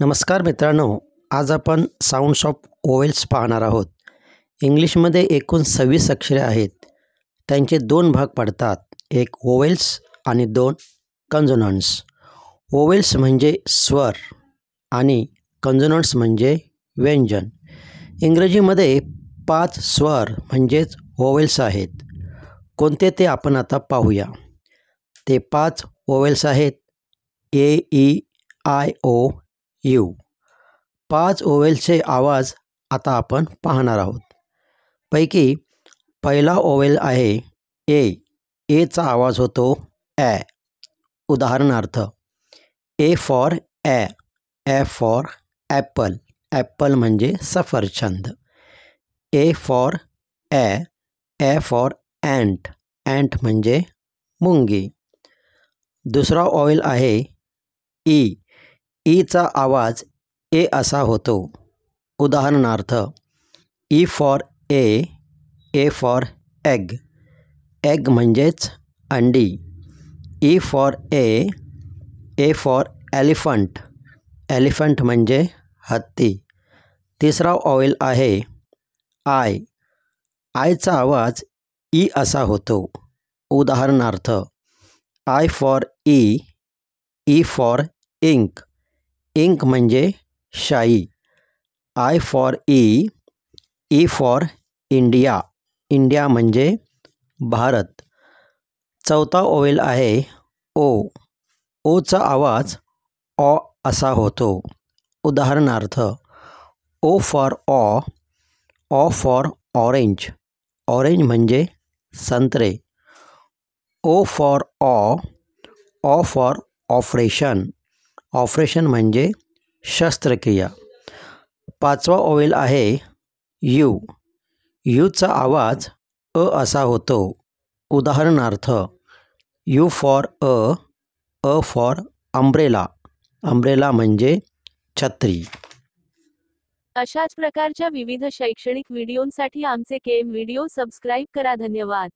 नमस्कार मित्रांनो, आज आपण साऊंड्स ऑफ ओवेल्स पाहणार आहोत. इंग्लिशमध्ये एकूण 26 अक्षरे आहेत. त्यांचे दोन भाग पडतात, एक ओवेल्स आणि दोन कन्झोनंट्स. ओवेल्स म्हणजे स्वर आणि कन्झोनंट्स म्हणजे व्यंजन. इंग्रजीमध्ये 5 स्वर म्हणजेच ओवेल्स आहेत. कोणते ते आपण आता पाहूया. ते 5 ओवेल्स आहेत ए, ई, आय, ओ, यू. 5 ओवेल्सचे आवाज आता आपण पाहणार आहोत. पैकी पहिला ओवेल आहे ए. एचा आवाज होतो ॲ. उदाहरणार्थ A for uh, uh for Apple, Apple म्हणजे सफरचंद. A for uh, uh for ॲन्ट, ॲन्ट म्हणजे मुंगी. दुसरा ओवेल आहे ई. ईचा आवाज ए असा होतो. उदाहरणार्थ E for a, A for egg, egg म्हणजेच अंडी. E for a, A for elephant, elephant म्हणजे हत्ती. तिसरा ओवेल आहे आय. आयचा आवाज ई असा होतो. उदाहरणार्थ आय फॉर ई, ई फॉर इंक, इंक म्हणजे शाई. आय फॉर ई, ई फॉर इंडिया, इंडिया म्हणजे भारत. चौथा ओवेल आहे ओ. ओचा आवाज ऑ असा होतो. उदाहरणार्थ ओ फॉर ऑ फॉर ऑरेंज, ऑरेंज म्हणजे संत्रे. ओ फॉर ऑ फॉर ऑपरेशन, ऑपरेशन म्हणजे शस्त्रक्रिया. पाचवा ओवेल आहे यू. यूचा आवाज अ असा होतो. उदाहरणार्थ you for a for umbrella, umbrella म्हणजे छत्री. अशाच प्रकारच्या विविध शैक्षणिक व्हिडिओंसाठी आमचे केम व्हिडिओ सबस्क्राईब करा. धन्यवाद.